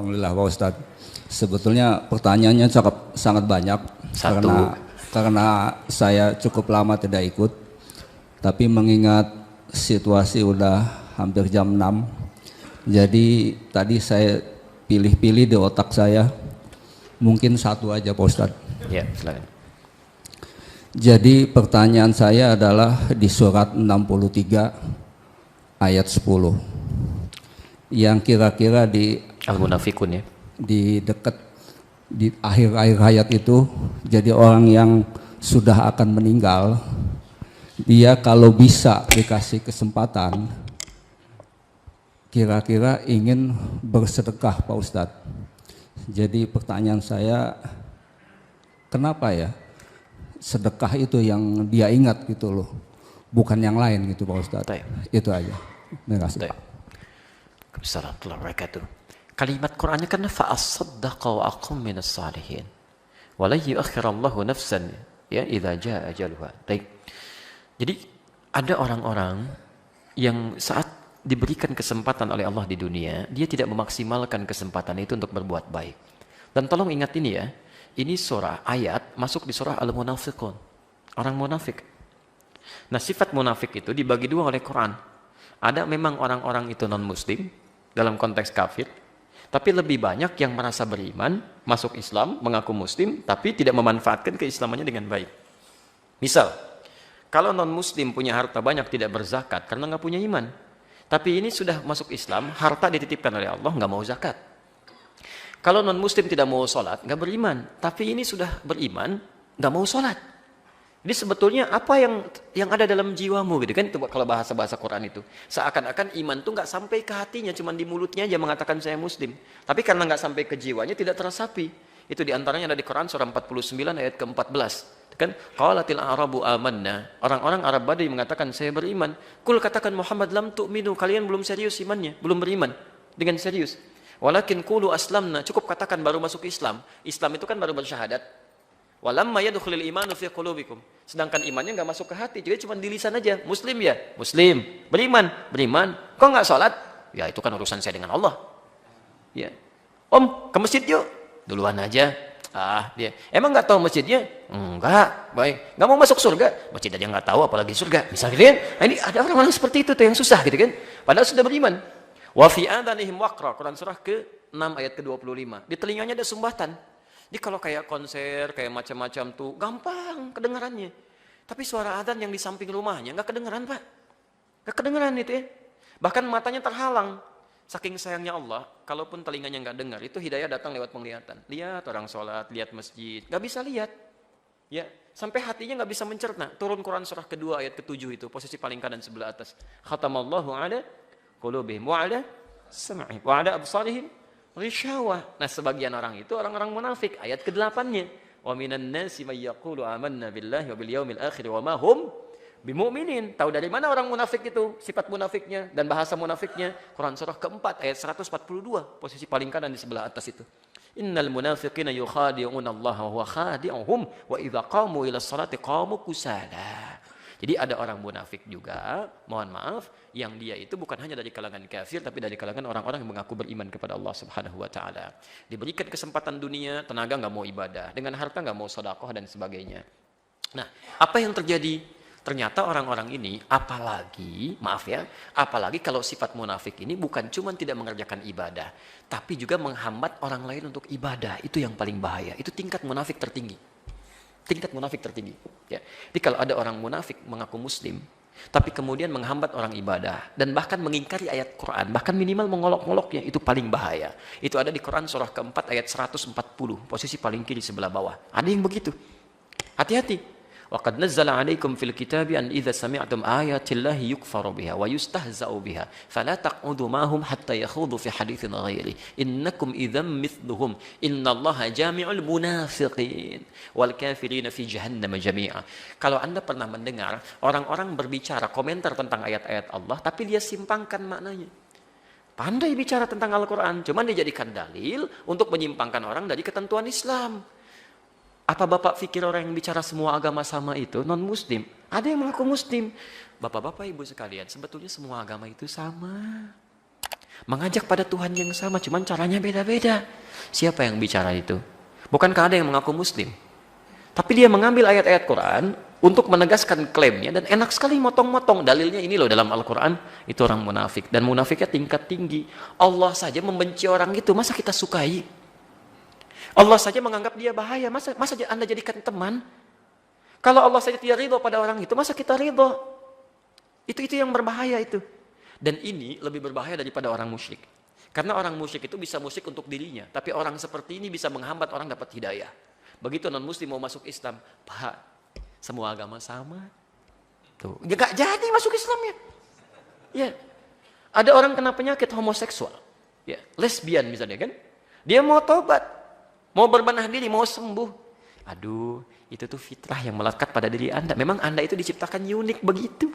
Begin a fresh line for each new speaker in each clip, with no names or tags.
Alhamdulillah Pak Ustadz. Sebetulnya pertanyaannya sangat banyak karena saya cukup lama tidak ikut. Tapi mengingat situasi udah hampir jam 6, jadi tadi saya pilih-pilih di otak saya, mungkin satu aja Pak Ustadz.
Ya, silakan.
Jadi pertanyaan saya adalah di surat 63 ayat 10 yang kira-kira di
Al-Munafikun ya.
Di dekat di akhir-akhir ayat itu, jadi orang yang sudah akan meninggal, dia kalau bisa dikasih kesempatan kira-kira ingin bersedekah Pak Ustadz. Jadi pertanyaan saya, kenapa ya sedekah itu yang dia ingat gitu loh, bukan yang lain gitu Pak Ustadz.
Baik.
Itu aja. Terima kasih.
Assalamualaikum warahmatullahi wabarakatuh. Kalimat Qur'annya kan fa'as-saddaqa wa aqum minas salihin. Wa la yu'akhirallahu nafsan ya idza jaa ajaluha. Baik. Jadi ada orang-orang yang saat diberikan kesempatan oleh Allah di dunia, dia tidak memaksimalkan kesempatan itu untuk berbuat baik. Dan tolong ingat ini ya, ini surah ayat masuk di surah Al-Munafiqun. Orang munafik. Nah, sifat munafik itu dibagi dua oleh Quran. Ada memang orang-orang itu non-muslim dalam konteks kafir, tapi lebih banyak yang merasa beriman, masuk Islam, mengaku muslim, tapi tidak memanfaatkan keislamannya dengan baik. Misal, kalau non-muslim punya harta banyak tidak berzakat karena nggak punya iman. Tapi ini sudah masuk Islam, harta dititipkan oleh Allah, nggak mau zakat. Kalau non-muslim tidak mau sholat, nggak beriman. Tapi ini sudah beriman, nggak mau sholat. Jadi sebetulnya apa yang ada dalam jiwamu gitu kan, itu kalau bahasa Quran itu. Seakan-akan iman itu nggak sampai ke hatinya, cuma di mulutnya aja mengatakan saya muslim. Tapi karena nggak sampai ke jiwanya tidak teresapi. Itu diantaranya ada di Quran surah 49 ayat ke-14. Kan qalatil a'rabu amanna, orang-orang Arab Badui mengatakan saya beriman. Kul katakan Muhammad lam tu'minu, kalian belum serius imannya, belum beriman dengan serius. Walakin qulu aslamna, cukup katakan baru masuk Islam. Islam itu kan baru bersyahadat. Walamma yadkhulul imanu fi qulubikum, sedangkan imannya enggak masuk ke hati, jadi cuma di lisan aja. Muslim ya, muslim. Beriman. Kok enggak sholat? Ya itu kan urusan saya dengan Allah. Ya. Om, ke masjid yuk. Duluan aja. Dia emang nggak tahu masjidnya? Enggak, baik. Nggak mau masuk surga? Masjid aja nggak tahu, apalagi surga. Misalnya gitu kan? Nah, ini ada orang-orang seperti itu tuh yang susah gitu kan? Padahal sudah beriman. Wa fi adanihim waqra, Quran surah ke-6 ayat ke-25. Di telinganya ada sumbatan. Jadi kalau kayak konser, kayak macam-macam tuh gampang kedengarannya. Tapi suara adzan yang di samping rumahnya nggak kedengaran Pak. Nggak kedengaran itu ya. Bahkan matanya terhalang. Saking sayangnya Allah, kalaupun telinganya nggak dengar, itu hidayah datang lewat penglihatan. Lihat orang sholat, lihat masjid, nggak bisa lihat. Ya, sampai hatinya nggak bisa mencerna. Turun Quran surah kedua ayat ke-7 itu, posisi paling kanan sebelah atas. Khatamallahu ala qulubihim wa ala sam'ihim wa ala absarihim ghishawa. Nah, sebagian orang itu orang-orang munafik, ayat ke-8-nya. Wa minan nasi may yaqulu amanna billahi wa bil yaumil akhir wa ma hum bimu'minin. Tahu dari mana orang munafik itu? Sifat munafiknya dan bahasa munafiknya. Quran surah keempat ayat 142, posisi paling kanan di sebelah atas itu. Innal munafiqina yukhadi'una Allah wa huwa khadi'uhum wa idza qamu ila sholati qamu kusala. Jadi ada orang munafik juga, mohon maaf, yang dia itu bukan hanya dari kalangan kafir, tapi dari kalangan orang-orang yang mengaku beriman kepada Allah Subhanahu wa taala. Diberikan kesempatan dunia, tenaga nggak mau ibadah, dengan harta nggak mau sedekah dan sebagainya. Nah, apa yang terjadi? Ternyata orang-orang ini, apalagi kalau sifat munafik ini bukan cuma tidak mengerjakan ibadah, tapi juga menghambat orang lain untuk ibadah. Itu yang paling bahaya. Itu tingkat munafik tertinggi. Ya. Jadi kalau ada orang munafik mengaku muslim, tapi kemudian menghambat orang ibadah dan bahkan mengingkari ayat Quran, bahkan minimal mengolok-oloknya, itu paling bahaya. Itu ada di Quran surah keempat ayat 140, posisi paling kiri sebelah bawah. Ada yang begitu. Hati-hati. وَقَدْ نَزَّلَ عَلَيْكُمْ فِي الْكِتَابِ أَنْ إِذَا سَمِعْتُمْ آيَاتِ اللَّهِ يُكْفَرُ بِهَا وَيُسْتَهْزَأُ بِهَا فَلَا تَقْعُدُوا مَعَهُمْ حَتَّى يَخُوضُوا فِي حَدِيثٍ غَيْرِهِ إِنَّكُمْ إِذًا مِثْلُهُمْ إِنَّ اللَّهَ جَامِعُ الْمُنَافِقِينَ وَالْكَافِرِينَ فِي جَهَنَّمَ جَمِيعًا. Kalau Anda pernah mendengar orang-orang berbicara komentar tentang ayat-ayat Allah, tapi dia simpangkan maknanya. Pandai bicara tentang Al-Quran, cuman dijadikan dalil untuk menyimpangkan orang dari ketentuan Islam. Apa Bapak pikir orang yang bicara semua agama sama itu non-muslim? Ada yang mengaku muslim. Bapak-bapak, ibu sekalian, sebetulnya semua agama itu sama. Mengajak pada Tuhan yang sama, cuman caranya beda-beda. Siapa yang bicara itu? Bukankah ada yang mengaku muslim? Tapi dia mengambil ayat-ayat Quran untuk menegaskan klaimnya dan enak sekali motong-motong. Dalilnya ini loh dalam Al-Quran, itu orang munafik. Dan munafiknya tingkat tinggi. Allah saja membenci orang itu, masa kita sukai? Allah saja menganggap dia bahaya, masa Anda jadikan teman? Kalau Allah saja tidak ridho pada orang itu, masa kita ridho? Itu yang berbahaya itu. Dan ini lebih berbahaya daripada orang musyrik. Karena orang musyrik itu bisa musyrik untuk dirinya, tapi orang seperti ini bisa menghambat orang dapat hidayah. Begitu non-muslim mau masuk Islam, Pak, semua agama sama. Tuh, ya gak jadi masuk Islamnya. Ya. Ada orang kena penyakit homoseksual. Ya, lesbian misalnya kan. Dia mau tobat, mau berbenah diri, mau sembuh. Aduh, itu tuh fitrah yang melekat pada diri Anda. Memang Anda itu diciptakan unik begitu.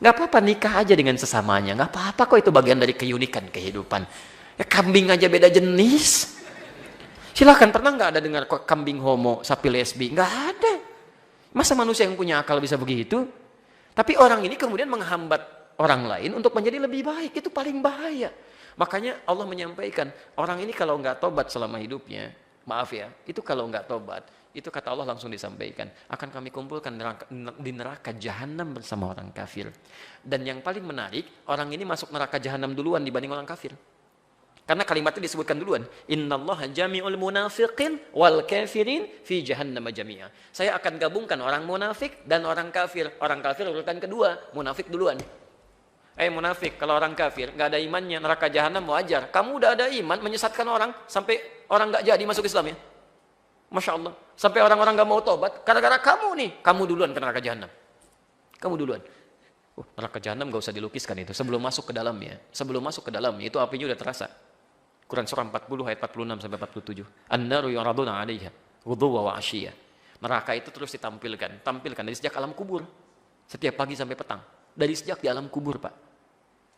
Gak apa-apa nikah aja dengan sesamanya. Gak apa-apa kok, itu bagian dari keunikan kehidupan. Ya kambing aja beda jenis. Silahkan, pernah nggak ada dengar kambing homo, sapi lesbi? Nggak ada. Masa manusia yang punya akal bisa begitu? Tapi orang ini kemudian menghambat orang lain untuk menjadi lebih baik. Itu paling bahaya. Makanya Allah menyampaikan, orang ini kalau nggak tobat selama hidupnya, maaf ya, itu kalau nggak tobat, itu kata Allah langsung disampaikan, akan kami kumpulkan di neraka jahanam bersama orang kafir. Dan yang paling menarik, orang ini masuk neraka jahanam duluan dibanding orang kafir. Karena kalimat itu disebutkan duluan. Innallaha jami'ul munafiqin wal kafirin fi jahannam jami'a. Saya akan gabungkan orang munafik dan orang kafir. Orang kafir urutan kedua, munafik duluan. Munafik, kalau orang kafir nggak ada imannya, neraka jahanam wajar. Kamu udah ada iman, menyesatkan orang sampai orang nggak jadi masuk Islam ya. Masya Allah. Sampai orang-orang nggak mau tobat, gara-gara kamu nih, kamu duluan ke neraka jahanam. Kamu duluan. Neraka jahanam nggak usah dilukiskan itu. Sebelum masuk ke dalamnya, itu apinya udah terasa. Quran surah 40 ayat 46 sampai 47. An-naru yuraduna 'alaiha ghuduwwan wa 'ashiyya. Neraka itu terus ditampilkan dari sejak alam kubur. Setiap pagi sampai petang. Dari sejak di alam kubur, Pak.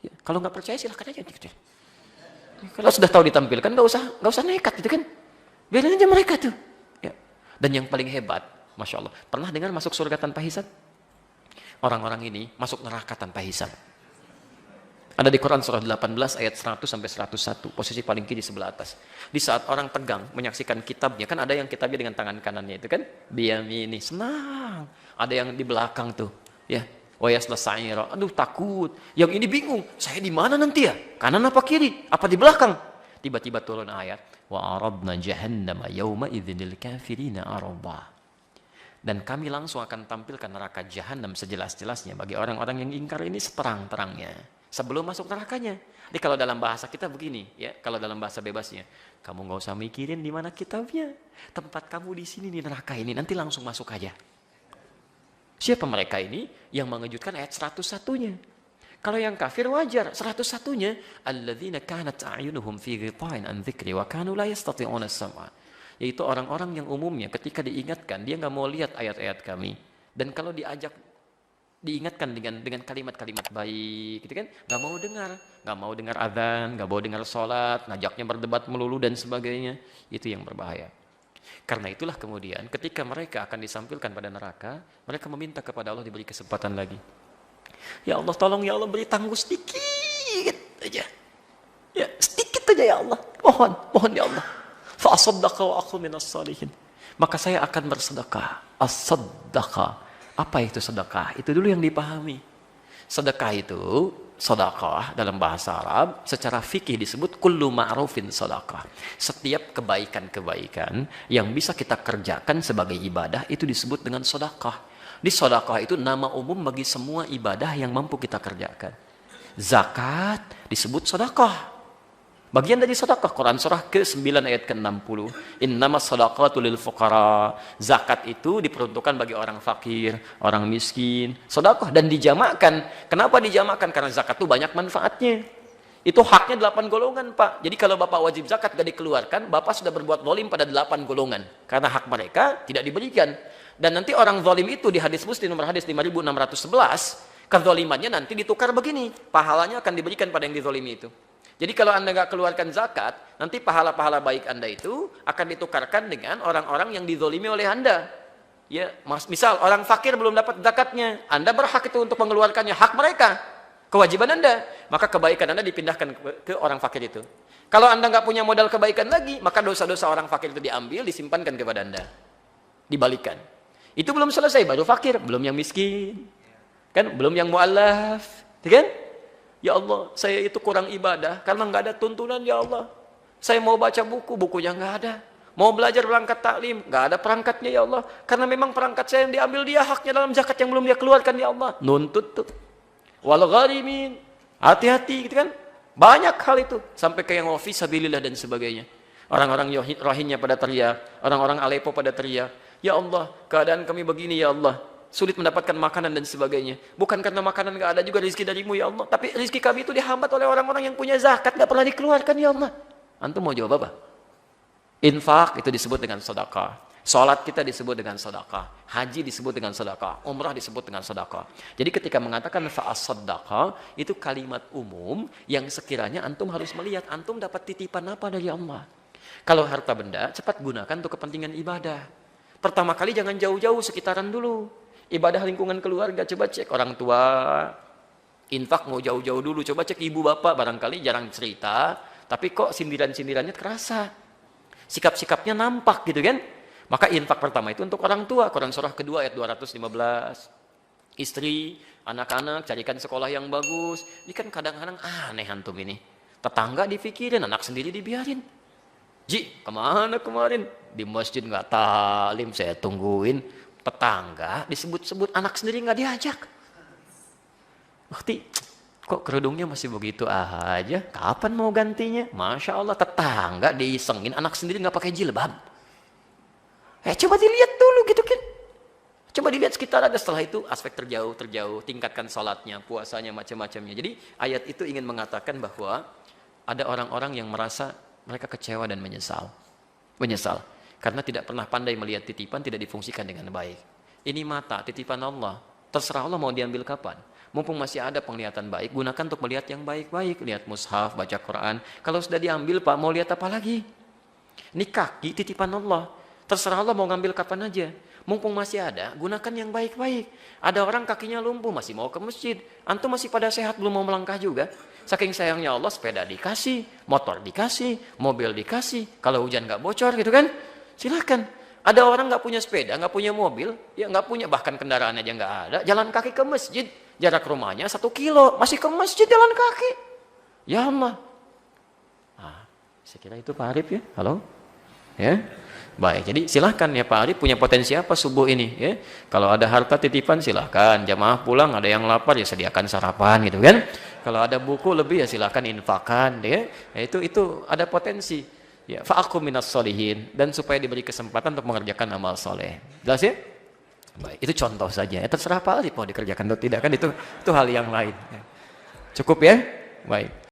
Ya, kalau nggak percaya silahkan aja. Kalau sudah tahu ditampilkan nggak usah nekat gitu kan. Biarin aja mereka tuh. Ya. Dan yang paling hebat, Masya Allah, pernah dengar masuk surga tanpa hisab? Orang-orang ini masuk neraka tanpa hisab. Ada di Quran surah 18 ayat 100 sampai 101, posisi paling kiri sebelah atas. Di saat orang tegang menyaksikan kitabnya, kan ada yang kitabnya dengan tangan kanannya itu kan, biyamini, senang. Ada yang di belakang tuh, ya, wa yasla sa'ira, aduh takut. Yang ini bingung, saya di mana nanti ya? Kanan apa kiri? Apa di belakang? Tiba-tiba turun ayat, wa aradna jahannama yawma idzinil kafirina arada. Dan kami langsung akan tampilkan neraka jahanam sejelas-jelasnya bagi orang-orang yang ingkar ini seterang-terangnya. Sebelum masuk nerakanya. Jadi kalau dalam bahasa kita begini, ya, kalau dalam bahasa bebasnya, kamu nggak usah mikirin di mana kitabnya. Tempat kamu di sini di neraka ini, nanti langsung masuk aja. Siapa mereka ini? Yang mengejutkan ayat 101-nya. Kalau yang kafir wajar, 101-nya, alladzina kanat a'yunuhum fi ghita'in an dzikri wa kanu la yastati'una as-sam'a. Yaitu orang-orang yang umumnya ketika diingatkan, dia nggak mau lihat ayat-ayat kami. Dan kalau diingatkan dengan kalimat-kalimat baik, gitu kan? Nggak mau dengar adzan, nggak mau dengar sholat, ngajaknya berdebat melulu dan sebagainya. Itu yang berbahaya. Karena itulah kemudian ketika mereka akan disampilkan pada neraka, mereka meminta kepada Allah diberi kesempatan lagi. Ya Allah, tolong ya Allah, beri tangguh sedikit aja. Ya, sedikit aja ya Allah. Mohon ya Allah. Fa asaddaqa wa aqum minas salihin. Maka saya akan bersedekah. As-saddaqa. Apa itu sedekah? Itu dulu yang dipahami. Sedekah itu, sedekah dalam bahasa Arab, secara fikih disebut kullu ma'rufin sedekah. Setiap kebaikan-kebaikan yang bisa kita kerjakan sebagai ibadah, itu disebut dengan sedekah. Di sedekah itu nama umum bagi semua ibadah yang mampu kita kerjakan. Zakat disebut sedekah. Bagian dari sedekah, Quran surah ke-9 ayat ke-60. Innamas shadaqatu lil fuqara. Zakat itu diperuntukkan bagi orang fakir, orang miskin. Sedekah dan dijamakkan. Kenapa dijamakkan? Karena zakat itu banyak manfaatnya. Itu haknya 8 golongan, Pak. Jadi kalau Bapak wajib zakat gak dikeluarkan, Bapak sudah berbuat zalim pada 8 golongan. Karena hak mereka tidak diberikan. Dan nanti orang zalim itu di hadis Muslim nomor hadis 5611, kezalimannya nanti ditukar begini. Pahalanya akan diberikan pada yang dizalimi itu. Jadi kalau Anda nggak keluarkan zakat, nanti pahala-pahala baik Anda itu akan ditukarkan dengan orang-orang yang dizolimi oleh Anda. Ya, misal orang fakir belum dapat zakatnya, Anda berhak itu untuk mengeluarkannya, hak mereka. kewajiban Anda. Maka kebaikan Anda dipindahkan ke orang fakir itu. Kalau Anda nggak punya modal kebaikan lagi, maka dosa-dosa orang fakir itu diambil, disimpankan kepada Anda. Dibalikan. Itu belum selesai, baru fakir, belum yang miskin. Kan? Belum yang mu'allaf. Kan? Ya Allah, saya itu kurang ibadah karena nggak ada tuntunan, ya Allah. Saya mau baca buku, bukunya nggak ada. Mau belajar berangkat taklim, nggak ada perangkatnya, ya Allah. Karena memang perangkat saya yang diambil dia, haknya dalam zakat yang belum dia keluarkan, ya Allah. Nuntut tuh. Wal gharimin. Hati-hati, gitu kan? Banyak hal itu. Sampai ke yang wafi sabilillah dan sebagainya. Orang-orang Rohingya pada teriak. Orang-orang Aleppo pada teriak. Ya Allah, keadaan kami begini, ya Allah. Sulit mendapatkan makanan dan sebagainya. Bukan karena makanan nggak ada juga rezeki darimu, ya Allah. Tapi rezeki kami itu dihambat oleh orang-orang yang punya zakat. Nggak pernah dikeluarkan, ya Allah. Antum mau jawab apa? Infak itu disebut dengan sedekah. Salat kita disebut dengan sedekah. Haji disebut dengan sedekah. Umrah disebut dengan sedekah. Jadi ketika mengatakan fa'as-sedekah, itu kalimat umum yang sekiranya antum harus melihat antum dapat titipan apa dari Allah. Kalau harta benda, cepat gunakan untuk kepentingan ibadah. Pertama kali jangan jauh-jauh, sekitaran dulu. Ibadah lingkungan keluarga, coba cek orang tua. Infak mau jauh-jauh dulu, coba cek ibu bapak, barangkali jarang cerita. Tapi kok sindiran-sindirannya terasa. Sikap-sikapnya nampak gitu kan. Maka infak pertama itu untuk orang tua. Quran surah kedua ayat 215. Istri, anak-anak, carikan sekolah yang bagus. Ini kan kadang-kadang aneh antum ini. Tetangga dipikirin, anak sendiri dibiarin. Ji, kemana kemarin? Di masjid nggak talim, saya tungguin. Tetangga disebut-sebut, anak sendiri nggak diajak. Waktu kok kerudungnya masih begitu aja? Kapan mau gantinya? Masya Allah, tetangga diisengin, anak sendiri nggak pakai jilbab. Coba dilihat dulu gitu kan. Coba dilihat sekitar ada, setelah itu aspek terjauh, tingkatkan salatnya, puasanya, macam-macamnya. Jadi ayat itu ingin mengatakan bahwa ada orang-orang yang merasa mereka kecewa dan menyesal. Menyesal. Karena tidak pernah pandai melihat titipan, tidak difungsikan dengan baik. Ini mata, titipan Allah. Terserah Allah mau diambil kapan. Mumpung masih ada penglihatan baik, gunakan untuk melihat yang baik-baik. Lihat mushaf, baca Quran. Kalau sudah diambil Pak, mau lihat apa lagi? Ini kaki, titipan Allah. Terserah Allah mau ngambil kapan aja. Mumpung masih ada, gunakan yang baik-baik. Ada orang kakinya lumpuh, masih mau ke masjid. Antum masih pada sehat, belum mau melangkah juga. Saking sayangnya Allah, sepeda dikasih, motor dikasih, mobil dikasih. Kalau hujan nggak bocor gitu kan, silakan. Ada orang nggak punya sepeda, nggak punya mobil, ya nggak punya, bahkan kendaraan aja nggak ada. Jalan kaki ke masjid, jarak rumahnya 1 kilo, masih ke masjid jalan kaki. Ya Allah. Saya kira itu Pak Arif ya, halo? Ya. Baik, jadi silahkan ya Pak Arif, punya potensi apa subuh ini ya. Kalau ada harta titipan silahkan, jamaah pulang ada yang lapar ya sediakan sarapan gitu kan. Kalau ada buku lebih ya silahkan infakkan ya. Itu ada potensi. Ya, fa'akum minas solihin, dan supaya diberi kesempatan untuk mengerjakan amal soleh. Jelas ya? Baik, itu contoh saja. Terserah Pak Arif mau dikerjakan atau tidak kan, itu hal yang lain. Cukup ya? Baik.